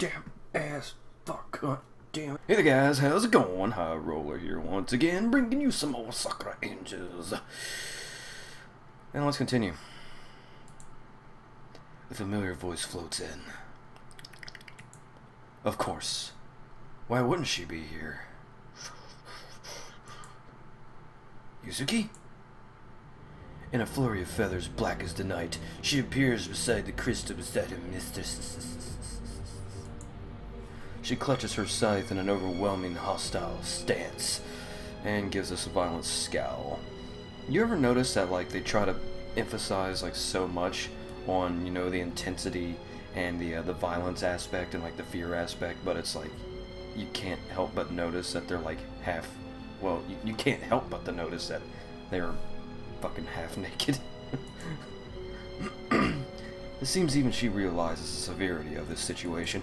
damn ass fuck. God damn it. Hey there guys, how's it going? High Roller here once again, bringing you some more Sakura Angels. And let's continue. The familiar voice floats in. Of course. Why wouldn't she be here? Yuzuki? In a flurry of feathers black as the night, she appears beside the crystal beside her mistress. She clutches her scythe in an overwhelming hostile stance and gives us a violent scowl. You ever notice that like they try to emphasize like so much on, you know, the intensity and the violence aspect and like the fear aspect, but it's like you can't help but notice that they're like half, well, you can't help but to notice that they're fucking half naked. It seems even she realizes the severity of this situation.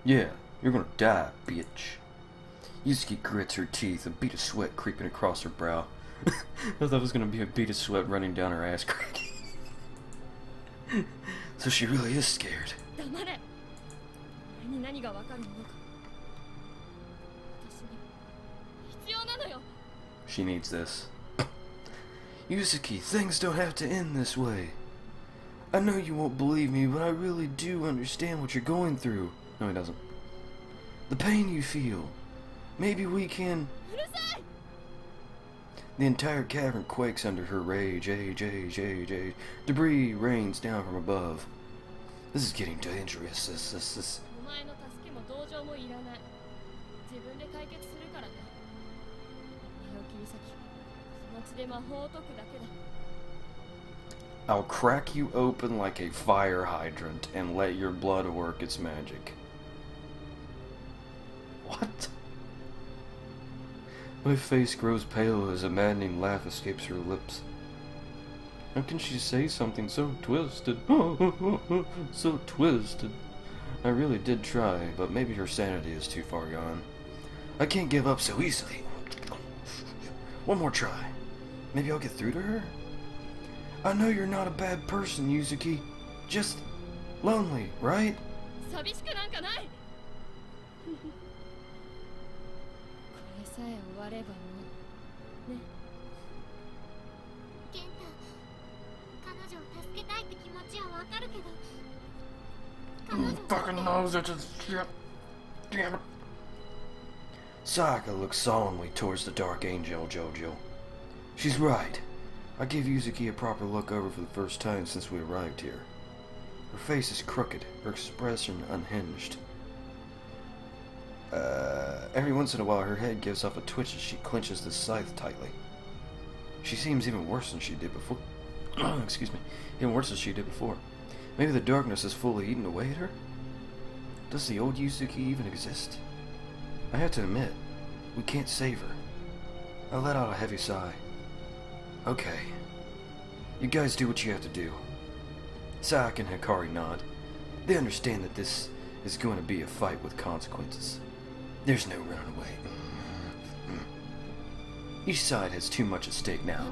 Yeah, you're gonna die, bitch. Yuzuki grits her teeth, a bead of sweat creeping across her brow. I thought it was gonna be a bead of sweat running down her ass crack. So she really is scared. She needs this. Yuzuki, things don't have to end this way. I know you won't believe me, but I really do understand what you're going through. No, he doesn't. The pain you feel. Maybe we can... The entire cavern quakes under her rage. Age. Debris rains down from above. This is getting dangerous. This. I'll crack you open like a fire hydrant and let your blood work its magic. What? My face grows pale as a maddening laugh escapes her lips. How can she say something so twisted? So twisted. I really did try, but maybe her sanity is too far gone. I can't give up so easily. One more try. Maybe I'll get through to her? I know you're not a bad person, Yuzuki. Just lonely, right? Fucking knows it just shit. Damn it. Sayaka looks solemnly towards the Dark Angel Jojo. She's right. I gave Yuzuki a proper look over for the first time since we arrived here. Her face is crooked, her expression unhinged. Every once in a while her head gives off a twitch as she clenches the scythe tightly. She seems even worse than she did before. Excuse me. Even worse than she did before. Maybe the darkness has fully eaten away at her? Does the old Yuzuki even exist? I have to admit, we can't save her. I let out a heavy sigh. Okay. You guys do what you have to do. Sayaka and Hikari nod. They understand that this is going to be a fight with consequences. There's no running away. Each side has too much at stake now.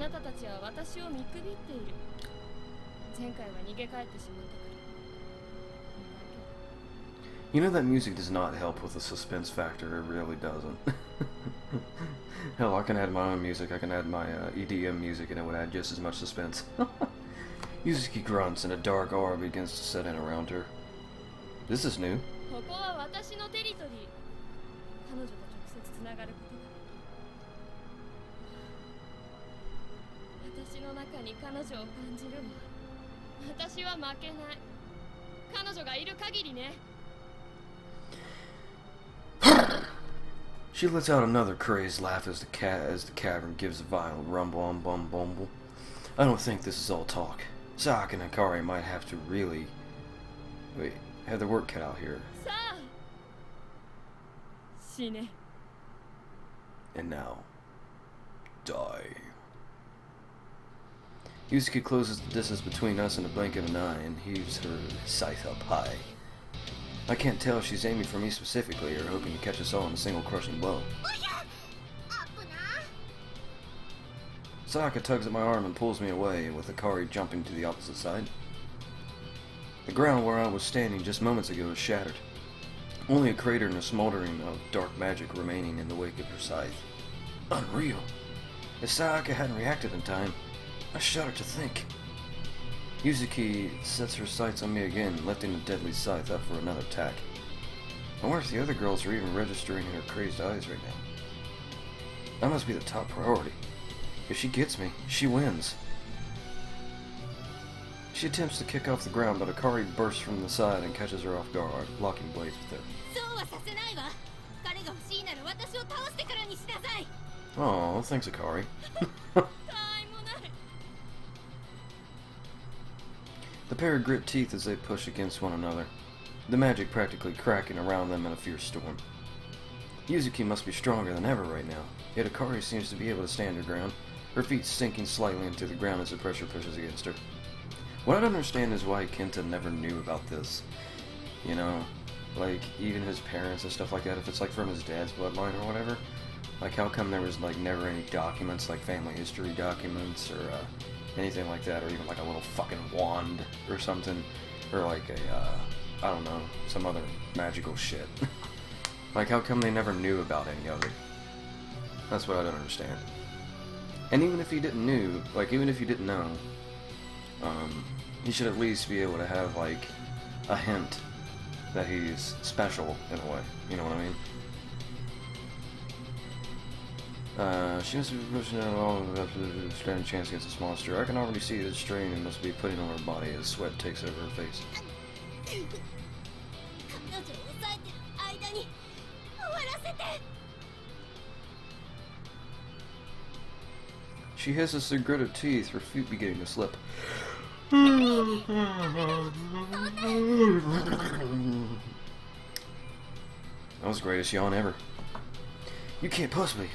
You know that music does not help with the suspense factor, it really doesn't. Hell, I can add my own music, I can add my EDM music and it would add just as much suspense. Yuzuki grunts and a dark aura begins to set in around her. This is new. She lets out another crazed laugh as the cavern gives a violent rumble. I don't think this is all talk. Sayaka and Hikari might have to really have their work cut out here. And now, die. Yuzuki closes the distance between us in a blink of an eye and heaves her scythe up high. I can't tell if she's aiming for me specifically or hoping to catch us all in a single crushing blow. Sayaka tugs at my arm and pulls me away, with Akari jumping to the opposite side. The ground where I was standing just moments ago is shattered. Only a crater and a smoldering of dark magic remaining in the wake of her scythe. Unreal. If Sayaka hadn't reacted in time, I shudder to think. Yuzuki sets her sights on me again, lifting the deadly scythe up for another attack. I wonder if the other girls are even registering in her crazed eyes right now. I must be the top priority. If she gets me, she wins. She attempts to kick off the ground, but Akari bursts from the side and catches her off guard, locking blades with her. Oh, thanks, Akari. The pair grit teeth as they push against one another, the magic practically cracking around them in a fierce storm. Yuzuki must be stronger than ever right now, yet Akari seems to be able to stand her ground, her feet sinking slightly into the ground as the pressure pushes against her. What I don't understand is why Kenta never knew about this. You know, like, even his parents and stuff like that, if it's like from his dad's bloodline or whatever. Like, how come there was like never any documents, like family history documents or anything like that, or even like a little fucking wand or something, or like a, I don't know, some other magical shit. Like, how come they never knew about any of it? That's what I don't understand. And even if he didn't know, he should at least be able to have, like, a hint that he's special in a way. You know what I mean? She must be pushing out all of the standing chance against this monster. I can already see the strain and must be putting on her body as sweat takes over her face. She hisses through gritted teeth, her feet beginning to slip. That was the greatest yawn ever. You can't possibly.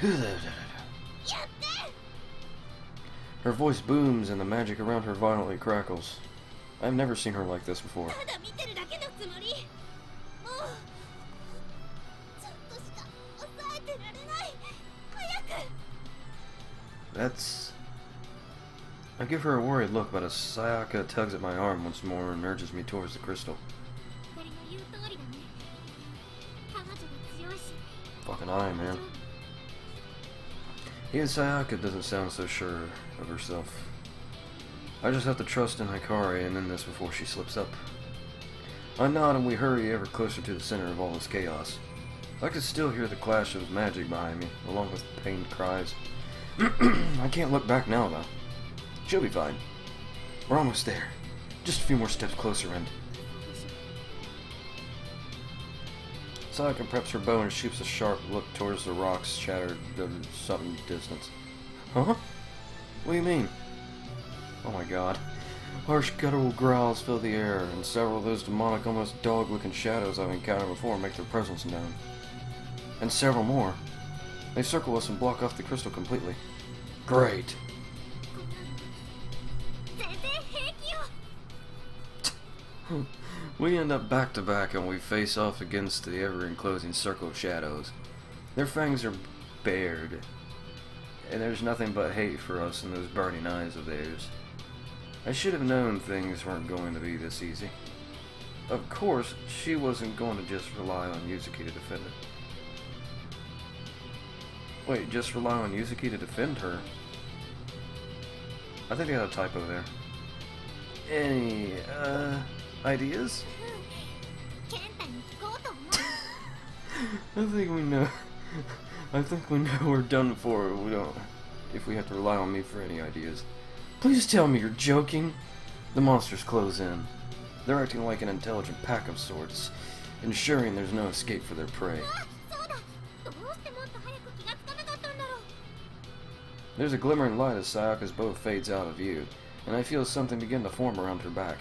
Her voice booms and the magic around her violently crackles. I've never seen her like this before. I give her a worried look, but as Sayaka tugs at my arm once more and urges me towards the crystal. Fucking eye, man. Even Sayaka doesn't sound so sure of herself. I just have to trust in Hikari and end this before she slips up. I nod and we hurry ever closer to the center of all this chaos. I can still hear the clash of magic behind me, along with pained cries. I can't look back now, though. She'll be fine. We're almost there. Just a few more steps closer and... Sayaka preps her bow and shoots a sharp look towards the rocks shattered something distance. Huh? What do you mean? Oh my god. Harsh guttural growls fill the air, and several of those demonic, almost dog-looking shadows I've encountered before make their presence known. And several more. They circle us and block off the crystal completely. Great. We end up back to back and we face off against the ever-enclosing circle of shadows. Their fangs are bared, and there's nothing but hate for us in those burning eyes of theirs. I should have known things weren't going to be this easy. Of course, she wasn't going to just rely on Yuzuki to defend it. Wait, just rely on Yuzuki to defend her? I think I got a typo there. Any, ideas? I think we know we're done for if we have to rely on me for any ideas. Please tell me you're joking. The monsters close in. They're acting like an intelligent pack of sorts, ensuring there's no escape for their prey. There's a glimmering light as Sayaka's bow fades out of view, and I feel something begin to form around her back.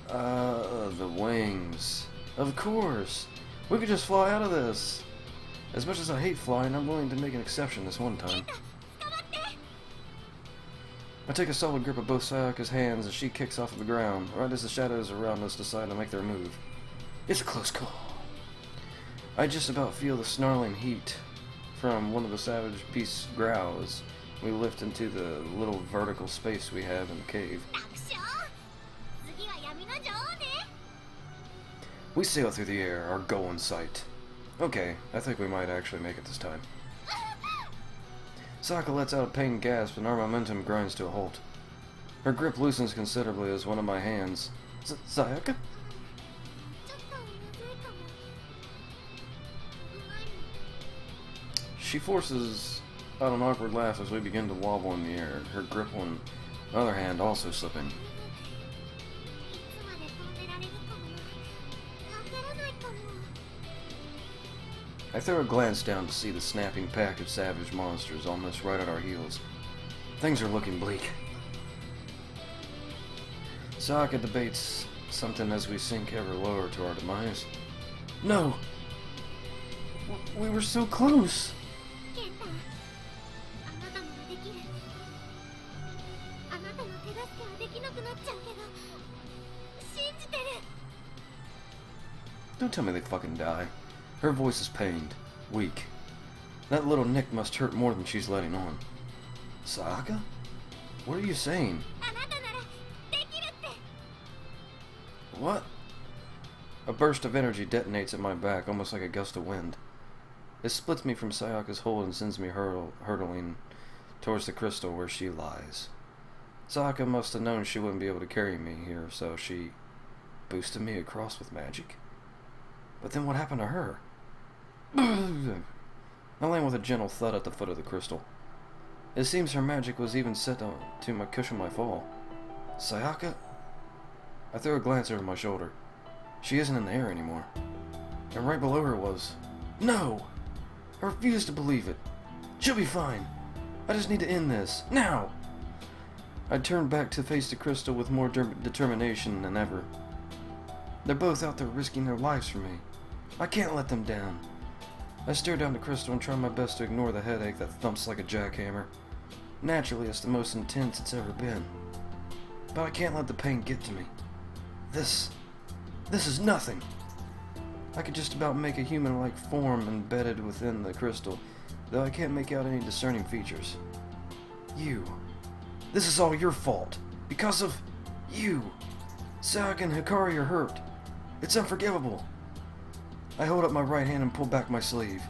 The wings. Of course! We could just fly out of this! As much as I hate flying, I'm willing to make an exception this one time. I take a solid grip of both Sayaka's hands as she kicks off of the ground, right as the shadows around us decide to make their move. It's a close call. I just about feel the snarling heat from one of the savage beasts' growl as we lift into the little vertical space we have in the cave. We sail through the air, our goal in sight. Okay, I think we might actually make it this time. Sayaka lets out a pained gasp and our momentum grinds to a halt. Her grip loosens considerably as one of my hands... Sayaka? She forces out an awkward laugh as we begin to wobble in the air, her grip on the other hand also slipping. I throw a glance down to see the snapping pack of savage monsters almost right at our heels. Things are looking bleak. Sayaka debates something as we sink ever lower to our demise. No! We were so close! Don't tell me they fucking die. Her voice is pained, weak. That little nick must hurt more than she's letting on. Sayaka? What are you saying? What? A burst of energy detonates at my back, almost like a gust of wind. It splits me from Sayaka's hold and sends me hurtling towards the crystal where she lies. Sayaka must have known she wouldn't be able to carry me here, so she boosted me across with magic. But then what happened to her? I land with a gentle thud at the foot of the crystal. It seems her magic was even set to cushion my fall. Sayaka? I threw a glance over my shoulder. She isn't in the air anymore. And right below her was... No! I refuse to believe it. She'll be fine. I just need to end this. Now! I turned back to face the crystal with more determination than ever. They're both out there risking their lives for me. I can't let them down. I stare down the crystal and try my best to ignore the headache that thumps like a jackhammer. Naturally, it's the most intense it's ever been. But I can't let the pain get to me. This is nothing. I could just about make a human-like form embedded within the crystal, though I can't make out any discerning features. You. This is all your fault. Because of you. Sayaka and Hikari are hurt. It's unforgivable. I hold up my right hand and pull back my sleeve.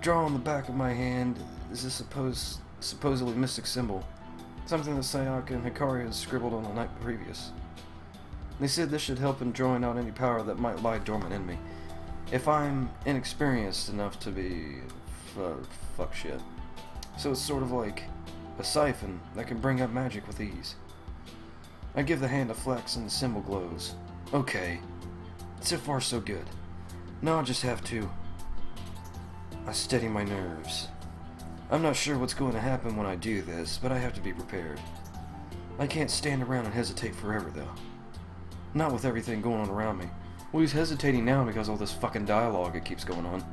Drawn on the back of my hand is a supposedly mystic symbol, something that Sayaka and Hikari had scribbled on the night previous. They said this should help in drawing out any power that might lie dormant in me, if I'm inexperienced enough to be fuck shit. So it's sort of like a siphon that can bring up magic with ease. I give the hand a flex and the symbol glows. Okay, so far so good. Now I'll just have to... I steady my nerves. I'm not sure what's going to happen when I do this, but I have to be prepared. I can't stand around and hesitate forever, though. Not with everything going on around me. Well, he's hesitating now because of all this fucking dialogue that keeps going on.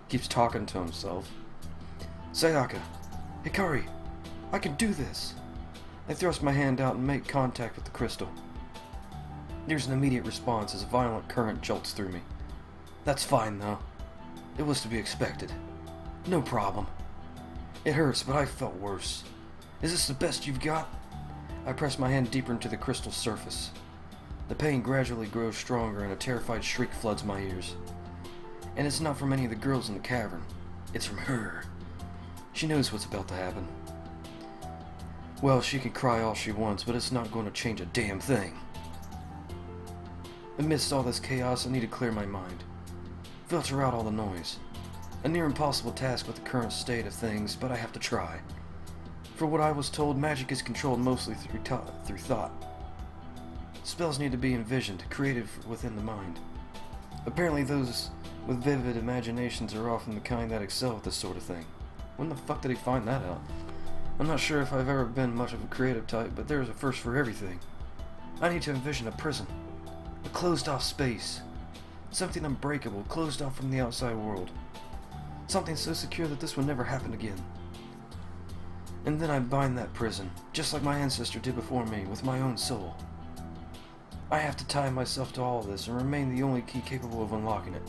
Keeps talking to himself. Sayaka! Hikari! I can do this! I thrust my hand out and make contact with the crystal. There's an immediate response as a violent current jolts through me. That's fine, though. It was to be expected. No problem. It hurts, but I felt worse. Is this the best you've got? I press my hand deeper into the crystal surface. The pain gradually grows stronger and a terrified shriek floods my ears. And it's not from any of the girls in the cavern. It's from her. She knows what's about to happen. Well, she can cry all she wants, but it's not going to change a damn thing. Amidst all this chaos, I need to clear my mind. Filter out all the noise. A near impossible task with the current state of things, but I have to try. For what I was told, magic is controlled mostly through thought. Spells need to be envisioned, created within the mind. Apparently those with vivid imaginations are often the kind that excel at this sort of thing. When the fuck did he find that out? I'm not sure if I've ever been much of a creative type, but there's a first for everything. I need to envision a prison. A closed-off space. Something unbreakable, closed off from the outside world. Something so secure that this would never happen again. And then I bind that prison, just like my ancestor did before me, with my own soul. I have to tie myself to all this and remain the only key capable of unlocking it.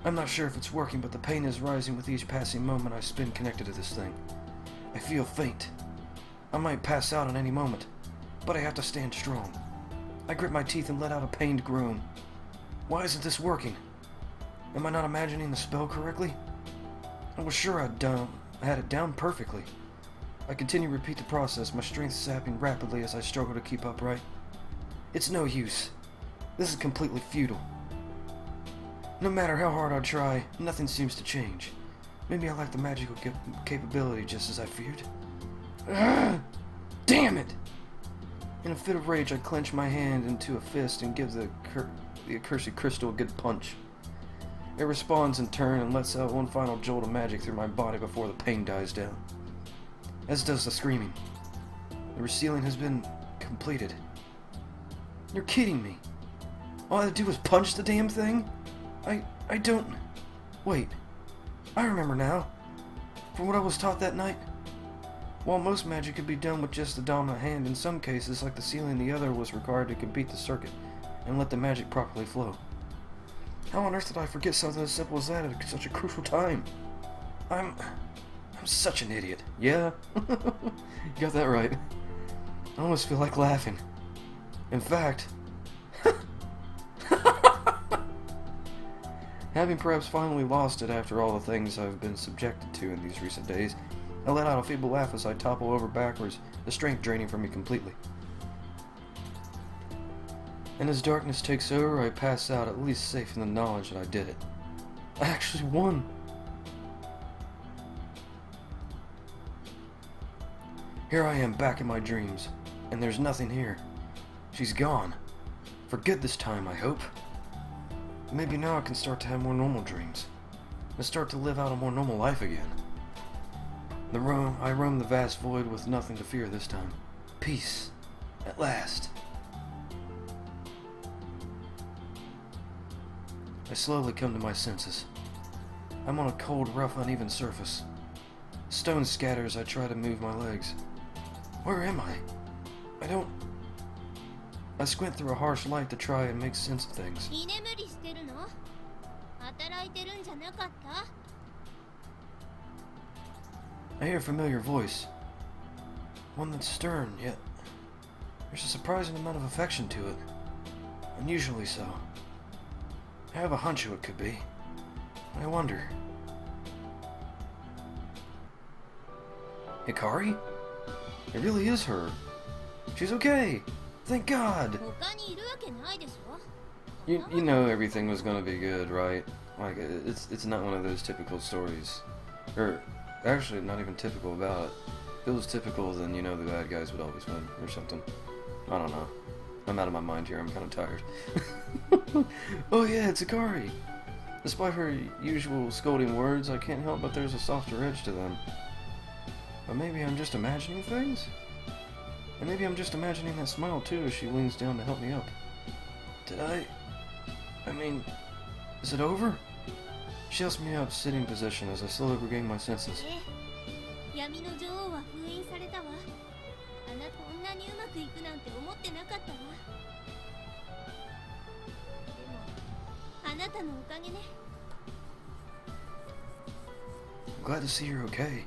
I'm not sure if it's working, but the pain is rising with each passing moment I spend connected to this thing. I feel faint. I might pass out at any moment, but I have to stand strong. I grit my teeth and let out a pained groan. Why isn't this working? Am I not imagining the spell correctly? I was sure I had it down perfectly. I continue to repeat the process, my strength sapping rapidly as I struggle to keep upright. It's no use. This is completely futile. No matter how hard I try, nothing seems to change. Maybe I lack the magical capability just as I feared. Ugh! Damn it! In a fit of rage, I clench my hand into a fist and give the accursed crystal a good punch. It responds in turn and lets out one final jolt of magic through my body before the pain dies down. As does the screaming. The resealing has been completed. You're kidding me. All I had to do was punch the damn thing? I don't... Wait. I remember now. From what I was taught that night. While most magic could be done with just the dominant hand, in some cases, like the sealing, the other was required to complete the circuit and let the magic properly flow. How on earth did I forget something as simple as that at such a crucial time? I'm such an idiot. Yeah? You got that right. I almost feel like laughing. In fact... Having perhaps finally lost it after all the things I've been subjected to in these recent days, I let out a feeble laugh as I topple over backwards, the strength draining from me completely. And as darkness takes over, I pass out, at least safe in the knowledge that I did it. I actually won! Here I am back in my dreams, and there's nothing here. She's gone. For good this time, I hope. Maybe now I can start to have more normal dreams, and start to live out a more normal life again. I roam the vast void with nothing to fear this time. Peace. At last. I slowly come to my senses. I'm on a cold, rough, uneven surface. Stone scatter as I try to move my legs. Where am I? I squint through a harsh light to try and make sense of things. I hear a familiar voice. One that's stern, yet there's a surprising amount of affection to it. Unusually so. I have a hunch who it could be. I wonder. Hikari? It really is her. She's okay. Thank God. You know everything was gonna be good, right? Like it's not one of those typical stories, or actually not even typical about it. If it was typical, then you know the bad guys would always win or something. I don't know. I'm out of my mind here. I'm kind of tired. Oh yeah, it's Hikari. Despite her usual scolding words, I can't help but there's a softer edge to them. But maybe I'm just imagining things? And maybe I'm just imagining that smile too as she leans down to help me up. I mean, is it over? She helps me up sitting position as I slowly regain my senses. I'm glad to see you're okay.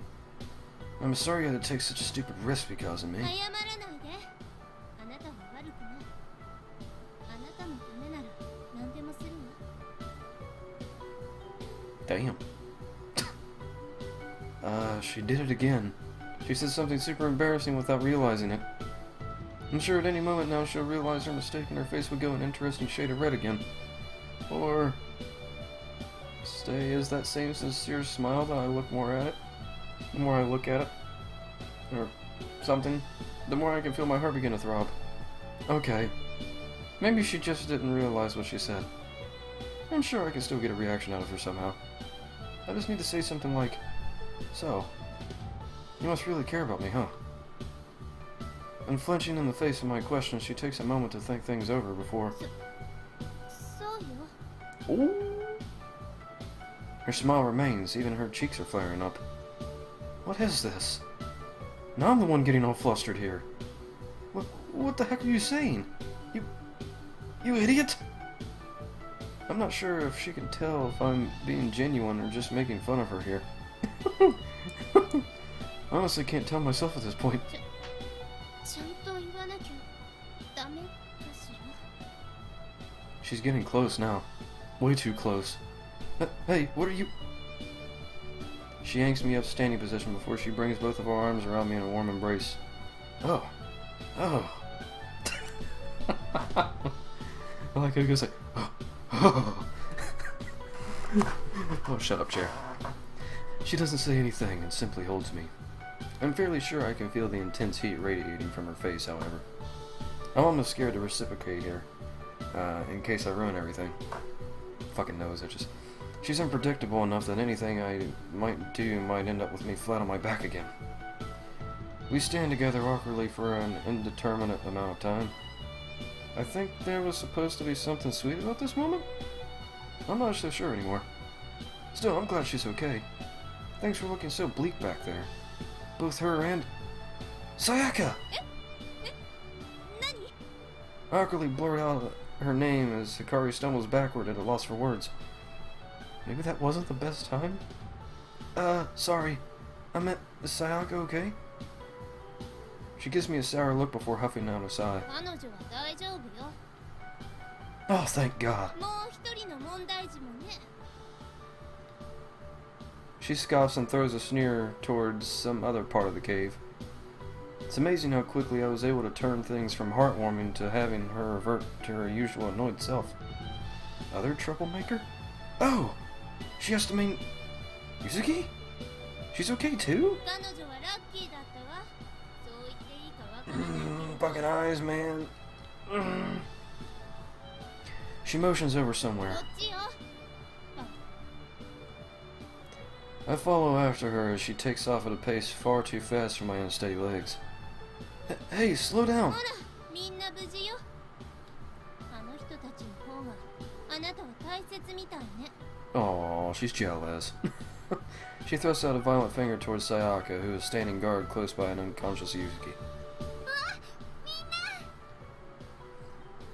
I'm sorry you had to take such a stupid risk because of me. Damn. She did it again. She said something super embarrassing without realizing it. I'm sure at any moment now she'll realize her mistake and her face will go an interesting shade of red again. Or stay as that same sincere smile that I look more at it. The more I look at it. Or something. The more I can feel my heart begin to throb. Okay. Maybe she just didn't realize what she said. I'm sure I can still get a reaction out of her somehow. I just need to say something like, "So, you must really care about me, huh?" And flinching in the face of my question, she takes a moment to think things over before... Ooh. Her smile remains, even her cheeks are flaring up. What is this? Now I'm the one getting all flustered here. What the heck are you saying? You idiot! I'm not sure if she can tell if I'm being genuine or just making fun of her here. I honestly can't tell myself at this point. She's getting close now. Way too close. Hey, what are you... She yanks me up standing position before she brings both of our arms around me in a warm embrace. Oh. I like how he goes like, oh. Oh, shut up, chair. She doesn't say anything and simply holds me. I'm fairly sure I can feel the intense heat radiating from her face, however. I'm almost scared to reciprocate here, in case I ruin everything. Fucking knows, she's unpredictable enough that anything I might do might end up with me flat on my back again. We stand together awkwardly for an indeterminate amount of time. I think there was supposed to be something sweet about this moment? I'm not so sure anymore. Still, I'm glad she's okay. Things were looking so bleak back there. Both her and... Sayaka! I awkwardly blurt out her name as Hikari stumbles backward at a loss for words. Maybe that wasn't the best time? Sorry. I meant, is Sayaka okay? She gives me a sour look before huffing out a sigh. Oh, thank God. She scoffs and throws a sneer towards some other part of the cave. It's amazing how quickly I was able to turn things from heartwarming to having her revert to her usual annoyed self. Other troublemaker? Oh! She has to mean... Yuzuki? She's okay too? Fucking eyes, man. She motions over somewhere. I follow after her as she takes off at a pace far too fast for my unsteady legs. Hey, slow down! Oh, she's jealous. She thrusts out a violent finger towards Sayaka, who is standing guard close by an unconscious Yuzuki.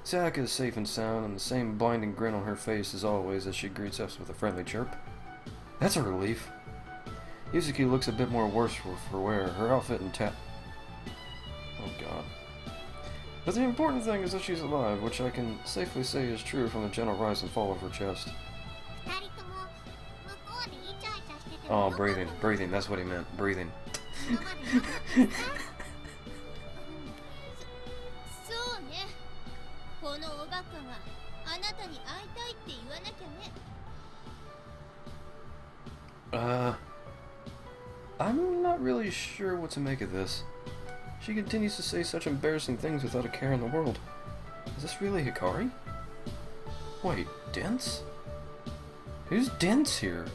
Sayaka is safe and sound, and the same blinding grin on her face as always as she greets us with a friendly chirp. That's a relief. Yuzuki looks a bit more worse for wear, her outfit and Oh god. But the important thing is that she's alive, which I can safely say is true from the gentle rise and fall of her chest. Oh, breathing, that's what he meant, breathing. I'm not really sure what to make of this. She continues to say such embarrassing things without a care in the world. Is this really Hikari? Wait, Dents? Who's Dents here?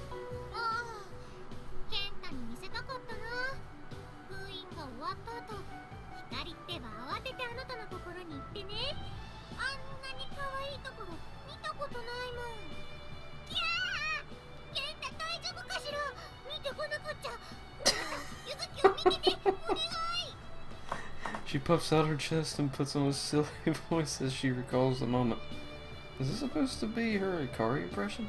She puffs out her chest and puts on a silly voice as she recalls the moment. Is this supposed to be her Hikari impression?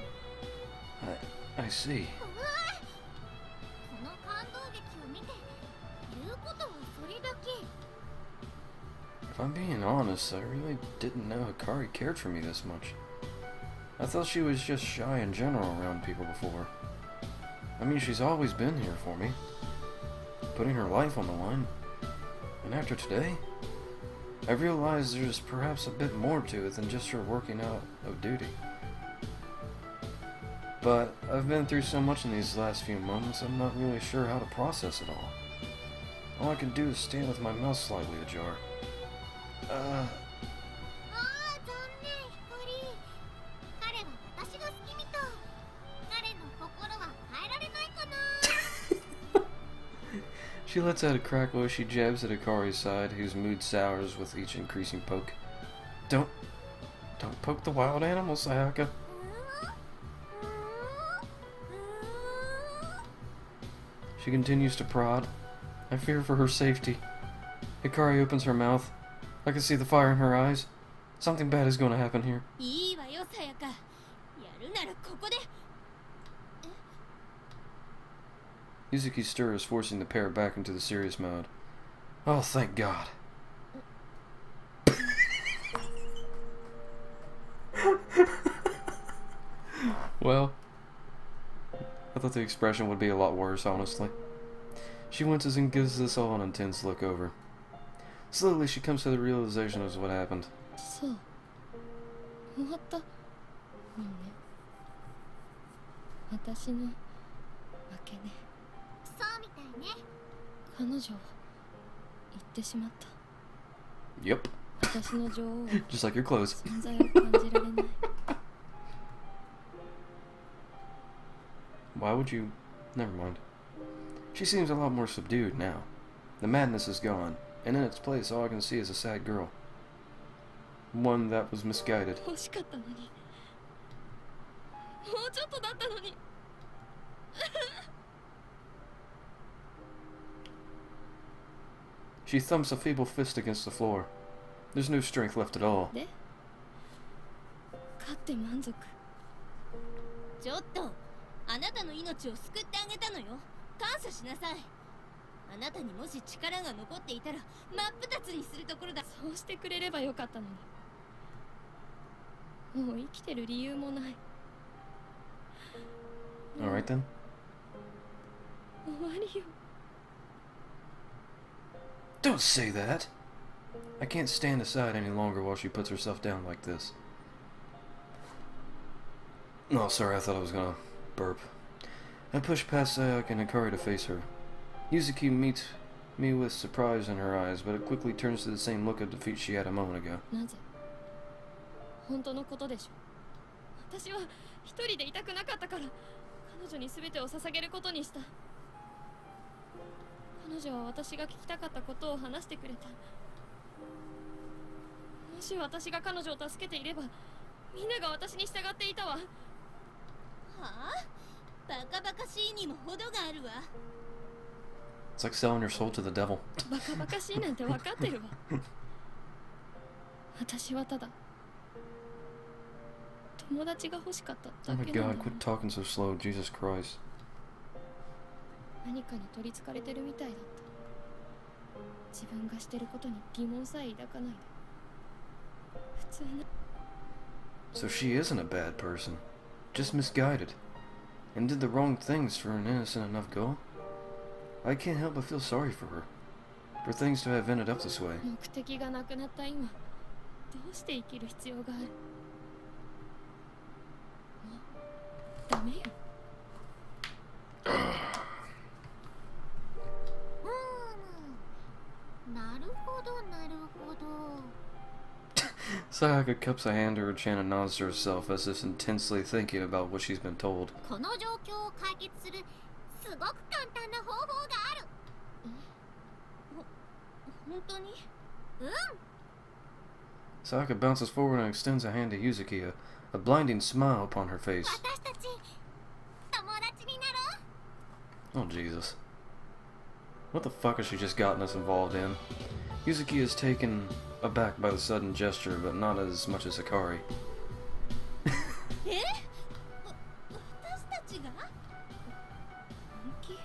I see. If I'm being honest, I really didn't know Hikari cared for me this much. I thought she was just shy in general around people before. I mean, she's always been here for me, putting her life on the line. And after today, I realized there's perhaps a bit more to it than just her working out of duty. But I've been through so much in these last few moments, I'm not really sure how to process it all. All I can do is stand with my mouth slightly ajar. She lets out a crackle as she jabs at Hikari's side, whose mood sours with each increasing poke. Don't poke the wild animal, Sayaka. She continues to prod. I fear for her safety. Hikari opens her mouth. I can see the fire in her eyes. Something bad is going to happen here. いいわよ、さやか。やるならここで。 Yuzuki's stir is forcing the pair back into the serious mode. Oh, thank God. Well, I thought the expression would be a lot worse, honestly. She winces and gives us all an intense look over. Slowly, she comes to the realization of what happened. そう。終わったのね。私の負けね。そうみたいね。彼女は言ってしまった。 Yep. 私の女王は Just like your clothes. 存在を感じられない。 Why would you? Never mind. She seems a lot more subdued now. The madness is gone, and in its place all I can see is a sad girl. One that was misguided. 欲しかったのに。もうちょっとだったのに。 She thumps a feeble fist against the floor. There's no strength left at all. で、勝って満足。ちょっと、あなたの命を救ってあげたのよ。感謝しなさい。あなたにもし力が残っていたら真っ二つにするところだ。そうしてくれればよかったのに。もう生きてる理由もない。 Alright then. 終わりよ。 Don't say that! I can't stand aside any longer while she puts herself down like this. Oh, sorry, I thought I was gonna burp. I push past Sayaka and Hikari to face her. Yuzuki meets me with surprise in her eyes, but it quickly turns to the same look of defeat she had a moment ago. なぜ？本当のことでしょ。私は一人でいたくなかったから、彼女に全てを捧げることにした。彼女は私が聞きたかったことを話してくれた。もし私が彼女を助けていれば、みんなが私に従っていたわ。はあ？バカバカしいにも程があるわ。 It's like selling your soul to the devil. バカバカしいなんて分かってるわ。私はただ友達が欲しかった Oh だ my けなん god, だ。 quit talking so slow, Jesus Christ. 何かに取りつかれてるみたいだった。自分がしてることに疑問さえ抱かないで。普通な。 So she isn't a bad person, just misguided, and did the wrong things for an innocent enough girl? I can't help but feel sorry for her, for things to have ended up this way. 目的がなくなった今、どうして生きる必要がある？もうダメよ。なるほどなるほど。 Sayaka cups a hand to her chin and nods to herself as if intensely thinking about what she's been told. この状況を解決するすごく簡単な方法がある。本当に？うん。 Sayaka bounces forward and extends a hand to Yuzuki, a blinding smile upon her face. 私たち友達になろう。 Oh, Jesus. What the fuck has she just gotten us involved in? Yuzuki is taken aback by the sudden gesture, but not as much as Hikari. え？私たちが？本気？も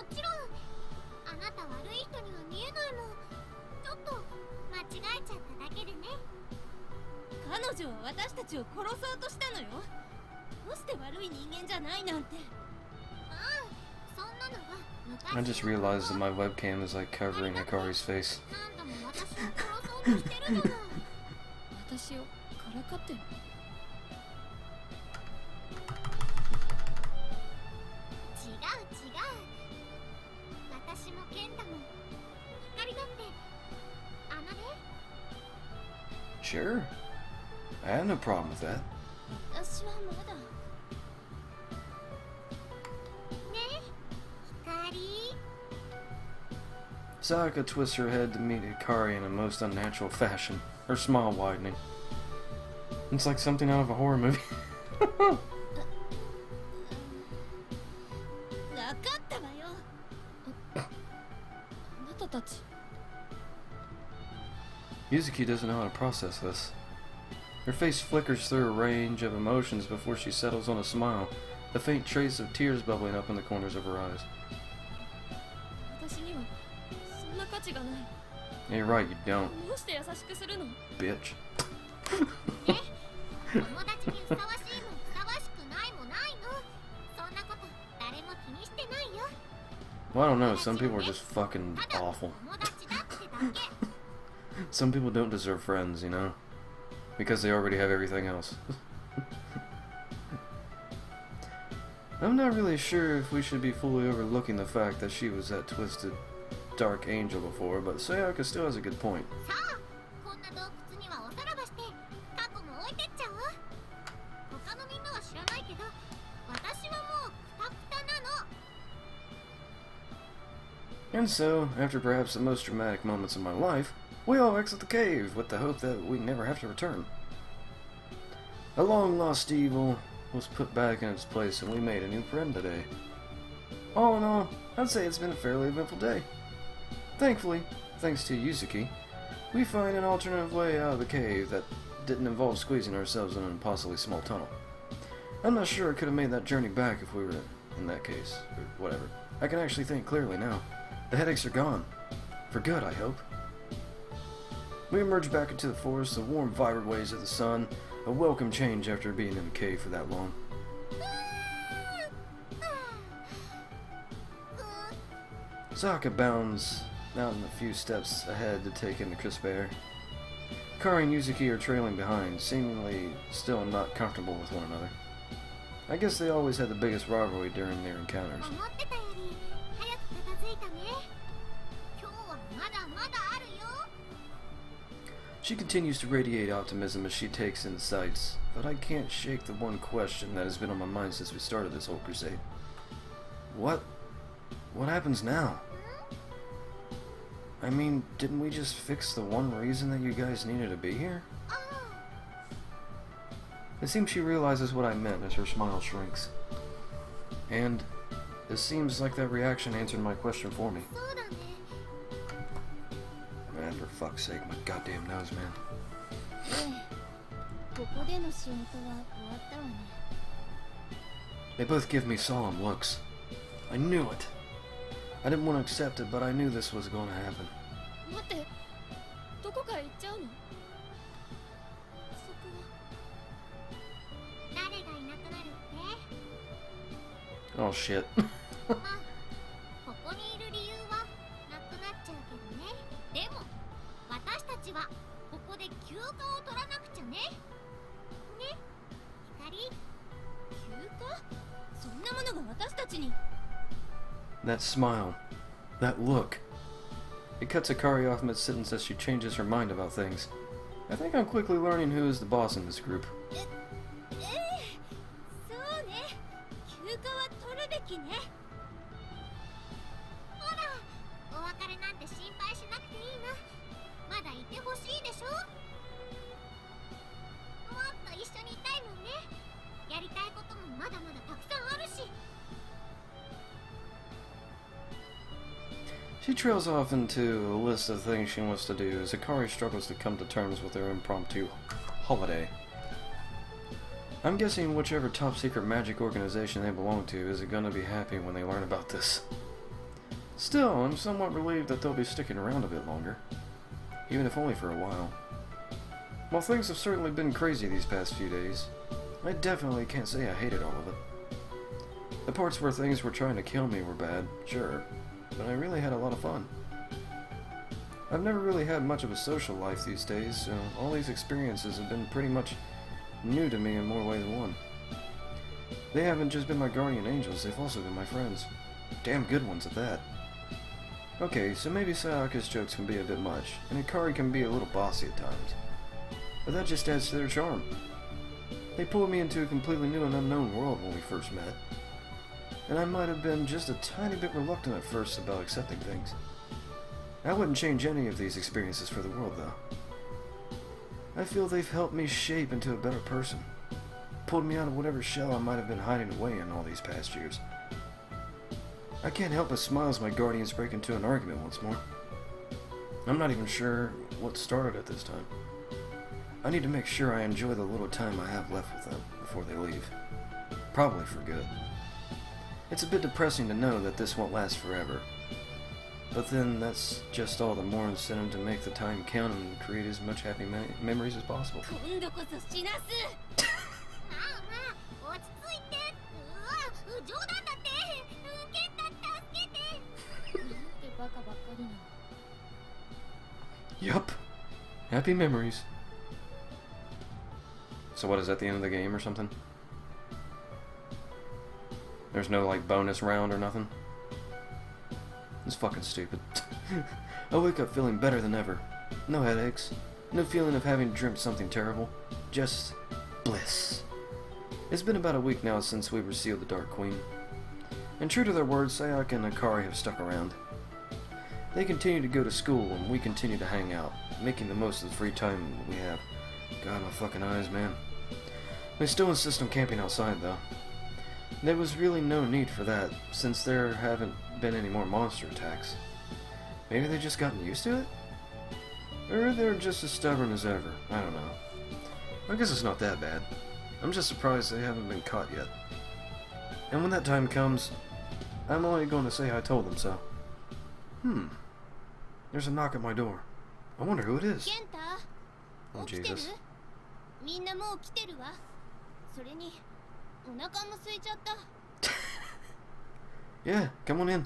ちろん。あなた悪い人には見えないもん。ちょっと間違えちゃっただけでね。彼女は私たちを殺そうとしたのよ。どうして悪い人間じゃないなんて。そんなのは。 I just realized that my webcam is like covering Hikari's face. 何度も私を殺そうとしてるじゃない。私をからかってる。違う違う。私もケンタも光だってあのね。 Sure. I have no problem with that. 私はまだ。 Sayaka twists her head to meet Hikari in a most unnatural fashion, her smile widening. It's like something out of a horror movie. 分かったたち Yuzuki doesn't know how to process this. Her face flickers through a range of emotions before she settles on a smile, a faint trace of tears bubbling up in the corners of her eyes. 私にはそんな価値がない You're right, you don't, どうして優しくするの bitch. 友達にふさわしいもふさわしくないもないのそんなこと誰も気にしてないよ Well, I don't know, some people are just fucking ただ awful. 友達だってだけ Some people don't deserve friends, you know? Because they already have everything else. I'm not really sure if we should be fully overlooking the fact that she was that twisted dark angel before, but Sayaka still has a good point. さあこんな洞窟にはおさらばして過去も置いてっちゃおう他のみんなは知らないけど私はもうクタクタなの And so, after perhaps the most dramatic moments of my life, we all exit the cave with the hope that we never have to return. A long-lost evil was put back in its place and we made a new friend today. All in all, I'd say it's been a fairly eventful day. Thankfully, thanks to Yuzuki, we find an alternative way out of the cave that didn't involve squeezing ourselves in an impossibly small tunnel. I'm not sure I could have made that journey back if we were in that case, or whatever. I can actually think clearly now. The headaches are gone. For good, I hope. We emerge back into the forest, the warm, vibrant ways of the sun, a welcome change after being in the cave for that long. Saka bounds out in a few steps ahead to take in the crisp air. Kari and Yuzuki are trailing behind, seemingly still not comfortable with one another. I guess they always had the biggest rivalry during their encounters. 思ってたより早く片付いたね今日はまだまだあるよ She continues to radiate optimism as she takes in the sights, but I can't shake the one question that has been on my mind since we started this whole crusade. What happens now? I mean, didn't we just fix the one reason that you guys needed to be here? It seems she realizes what I meant as her smile shrinks. And it seems like that reaction answered my question for me. そうだね Man, for fuck's sake, my goddamn nose, man. ここでの仕事は終わったわね They both give me solemn looks. I knew it. I didn't want to accept it, but I knew this was going to happen. 待ってどこかへ行っちゃうのそこは誰がいなくなるって Oh shit. まあここにいる理由はなくなっちゃうけどねでも私たちはここで休暇を取らなくちゃねね光休暇そんなものが私たちに That smile. That look. It cuts Akari off mid-sentence as she changes her mind about things. I think I'm quickly learning who is the boss in this group. そうね休暇は取るべきねほらお別れなんて心配しなくていいなまだいてほしいでしょもっと一緒にいたいもんねやりたいこともまだまだたくさんあるし She trails off into a list of things she wants to do as Akari struggles to come to terms with her impromptu holiday. I'm guessing whichever top-secret magic organization they belong to isn't going to be happy when they learn about this. Still, I'm somewhat relieved that they'll be sticking around a bit longer, even if only for a while. While things have certainly been crazy these past few days, I definitely can't say I hated all of it. The parts where things were trying to kill me were bad, sure, but I really had a lot of fun. I've never really had much of a social life these days, so all these experiences have been pretty much new to me in more ways than one. They haven't just been my guardian angels, they've also been my friends. Damn good ones at that. Okay, so maybe Sayaka's jokes can be a bit much, and Akari can be a little bossy at times. But that just adds to their charm. They pulled me into a completely new and unknown world when we first met. And I might have been just a tiny bit reluctant at first about accepting things. I wouldn't change any of these experiences for the world, though. I feel they've helped me shape into a better person. Pulled me out of whatever shell I might have been hiding away in all these past years. I can't help but smile as my guardians break into an argument once more. I'm not even sure what started at this time. I need to make sure I enjoy the little time I have left with them before they leave. Probably for good. It's a bit depressing to know that this won't last forever. But then that's just all the more incentive to make the time count and create as much happy memories as possible. 今度こそ死なすまあまあ落ち着いて冗談だってケンタ助けてなんてバカばっかりなの Yup. Happy memories. So what, is that the end of the game or something? There's no, like, bonus round or nothing? It's fucking stupid. I wake up feeling better than ever. No headaches. No feeling of having dreamt something terrible. Just bliss. It's been about a week now since we resealed the Dark Queen. And true to their word, Sayaka and Akari have stuck around. They continue to go to school, and we continue to hang out, making the most of the free time we have. God, my fucking eyes, man. They still insist on camping outside, though. There was really no need for that, since there haven't been any more monster attacks. Maybe they've just gotten used to it? Or they're just as stubborn as ever. I don't know. I guess it's not that bad. I'm just surprised they haven't been caught yet. And when that time comes, I'm only going to say I told them so. There's a knock at my door. I wonder who it is. ケンタ Oh, 起きてる Jesus. みんなもう来てるわそれにお腹も空いちゃった Yeah, come on in.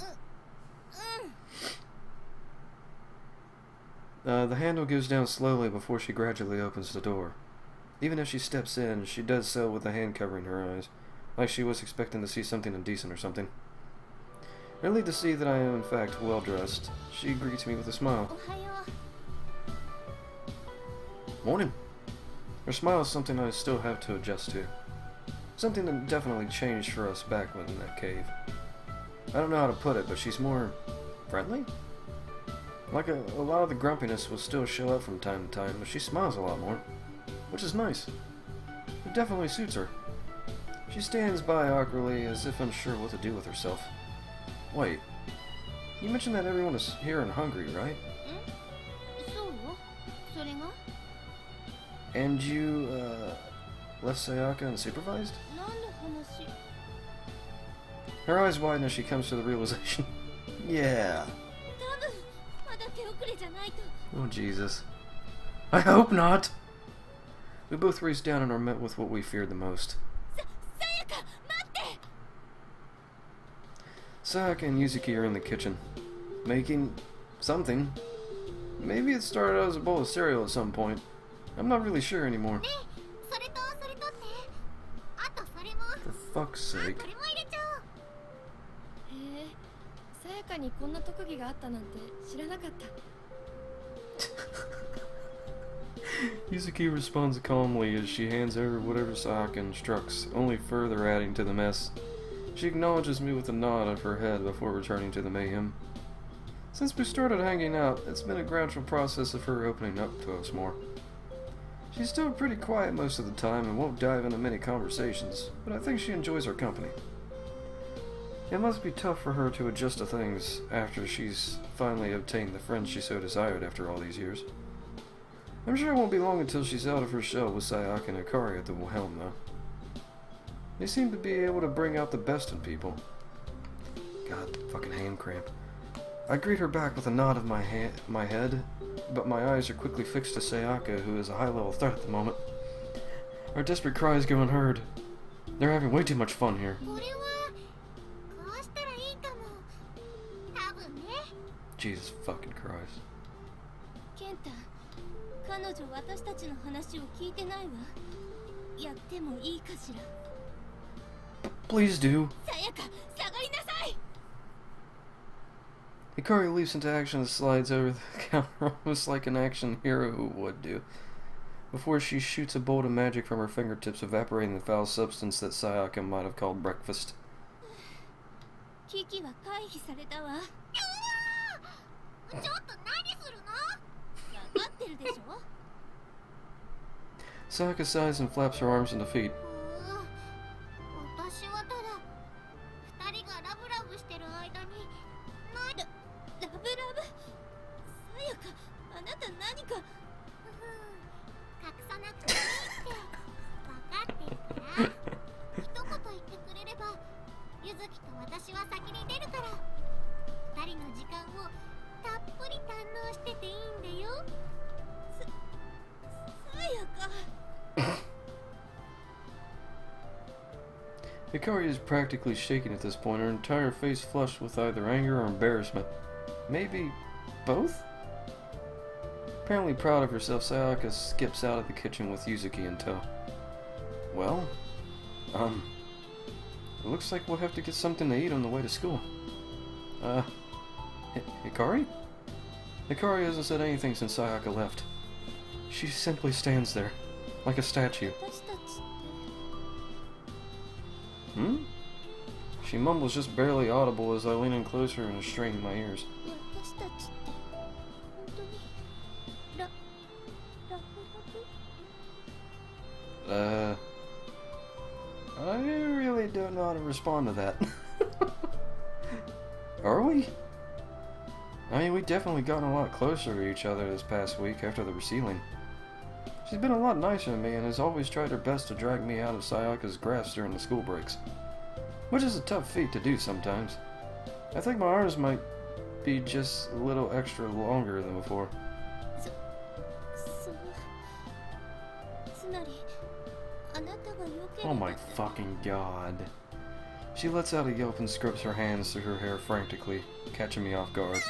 The handle goes down slowly before she gradually opens the door. Even as she steps in, she does so with a hand covering her eyes, like she was expecting to see something indecent or something. Relieved to see that I am in fact well dressed, she greets me with a smile. おはよ Morning. Her smile is something I still have to adjust to. Something that definitely changed for us back when in that cave. I don't know how to put it, but she's more friendly? Like a lot of the grumpiness will still show up from time to time, but she smiles a lot more, which is nice. It definitely suits her. She stands by awkwardly as if unsure what to do with herself. Wait, you mentioned that everyone is here and hungry, right? うそうそれが And you, left Sayaka unsupervised? 何の話 Her eyes widen as she comes to the realization. Yeah. 多分まだ手遅れじゃないと Oh, Jesus. I hope not! We both race down and are met with what we feared the most. さやか待って Sayaka and Yuzuki are in the kitchen, making something. Maybe it started out as a bowl of cereal at some point. I'm not really sure anymore. ねえそれとそれとってあとそれも For fuck's あ sake. これも入れちゃおうへえ、さやかにこんな特技があったなんて知らなかった。 Yuzuki responds calmly as she hands over whatever Sayaka instructs, only further adding to the mess. She acknowledges me with a nod of her head before returning to the mayhem. Since we started hanging out, it's been a gradual process of her opening up to us more. She's still pretty quiet most of the time and won't dive into many conversations, but I think she enjoys our company. It must be tough for her to adjust to things after she's finally obtained the friends she so desired after all these years. I'm sure it won't be long until she's out of her shell with Sayaka and Akari at the helm, though. They seem to be able to bring out the best in people. God, fucking hand cramp. I greet her back with a nod of my head, but my eyes are quickly fixed to Sayaka, who is a high-level threat at the moment. Our desperate cries go unheard. They're having way too much fun here. これはこうしたらいいかも多分ね Jesus fucking Christ. ケンタ彼女私たちの話を聞いてないわやってもいいかしら Please do. さやか下がりなさい Hikari leaps into action and slides over the counter almost like an action hero would do, before she shoots a bolt of magic from her fingertips, evaporating the foul substance that Sayaka might have called breakfast. 危機は回避されたわちょっと何するの分かってるでしょ Sayaka sighs and flaps her arms in defeat. 私はただ二人がラブラブしてる間にラブラブやか、あなた何か。隠さなくていいって分かってるから一言言ってくれればゆずきと私は先に出るから二人の時間をたっぷり堪能してていいんだよ。さやか。Hikari is practically shaking at this point, her entire face flushed with either anger or embarrassment. Maybe both? Apparently proud of herself, Sayaka skips out of the kitchen with Yuzuki in tow. Well, it looks like we'll have to get something to eat on the way to school. Hikari? Hikari hasn't said anything since Sayaka left. She simply stands there, like a statue. Hmm? She mumbles just barely audible as I lean in closer and strain my ears. I really don't know how to respond to that. Are we? I mean, we definitely gotten a lot closer to each other this past week after the resealing. She's been a lot nicer to me and has always tried her best to drag me out of Sayaka's grasp during the school breaks. Which is a tough feat to do sometimes. I think my arms might be just a little extra longer than before. Oh my fucking god. She lets out a yelp and scrubs her hands through her hair frantically, catching me off guard.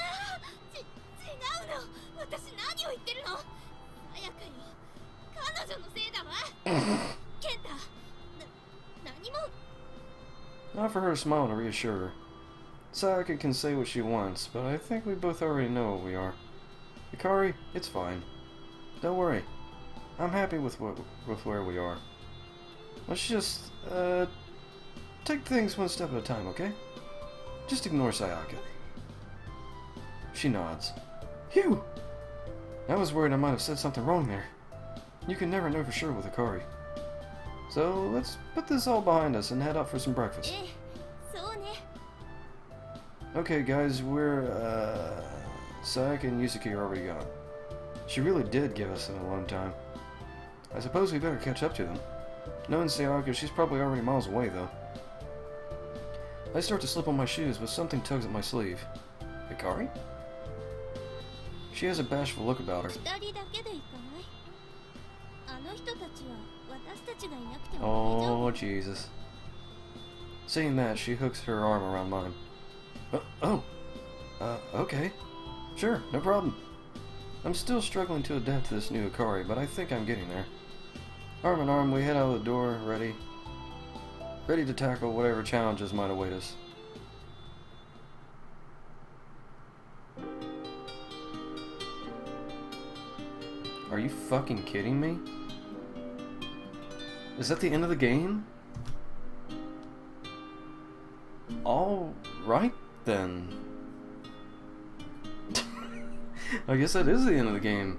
I offer her a smile to reassure her. Sayaka can say what she wants, but I think we both already know what we are. Hikari, it's fine. Don't worry. I'm happy with where we are. Let's just, take things one step at a time, okay? Just ignore Sayaka. She nods. Phew! I was worried I might have said something wrong there. You can never know for sure with Hikari. So, let's put this all behind us and head out for some breakfast. Okay guys, Sayaka and Yuzuki are already gone. She really did give us an alone time. I suppose we better catch up to them. Knowing Sayaka, she's probably already miles away though. I start to slip on my shoes, but something tugs at my sleeve. Hikari? She has a bashful look about her. Oh, Jesus. Saying that, she hooks her arm around mine. Okay. Sure, no problem. I'm still struggling to adapt to this new Hikari, but I think I'm getting there. Arm in arm, we head out of the door, ready to tackle whatever challenges might await us. Are you fucking kidding me? Is that the end of the game? All right then. I guess that is the end of the game.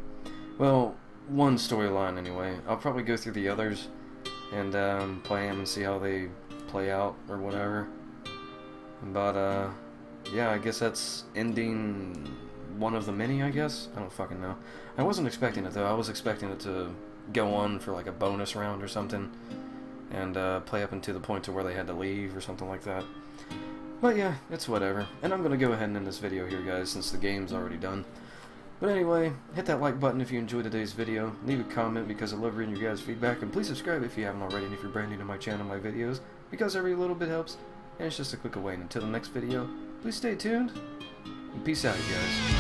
Well, one storyline anyway. I'll probably go through the others and play them and see how they play out or whatever. But yeah, I guess that's ending one of the many, I guess. I don't fucking know. I wasn't expecting it though. I was expecting it to go on for like a bonus round or something and play up until the point to where they had to leave or something like that. But yeah, it's whatever. And I'm gonna go ahead and end this video here, guys, since the game's already done. But anyway, hit that like button if you enjoyed today's video, leave a comment because I love reading your guys' feedback, and please subscribe if you haven't already, and if you're brand new to my channel, my videos, because every little bit helps, and it's just a click away. And until the next video, please stay tuned, and peace out, you guys.